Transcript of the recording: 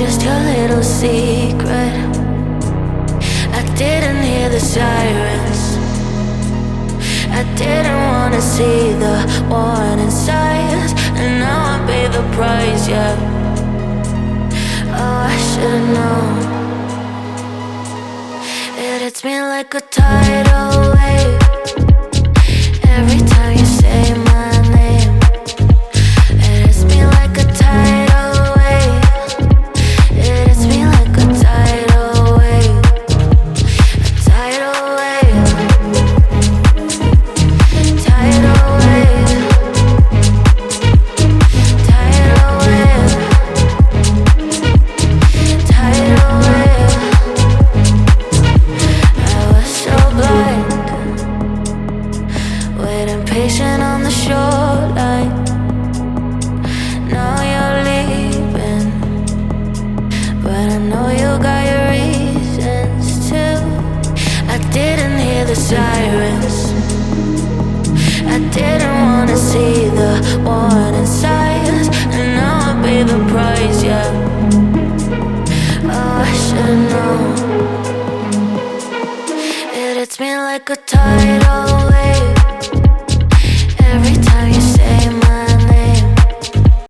just your little secret. I didn't hear the sirens. I didn't wanna see the warning signs, and now I pay the price, yeah. Oh, I should've known. It hits me like a tidal wave every time you say my name. It hits me like a tidal wave. It hits me like a tidal wave. A tidal wave. Tidal wave. Tidal wave. Tidal wave. I was so blind, waiting patient on the shoreline. Now you're leaving, but I know you got your reasons too. I didn't hear the sirens. I didn't wanna see the warning signs, and now I pay the price, yeah. Oh, I should've known. It hits me like a tidal wave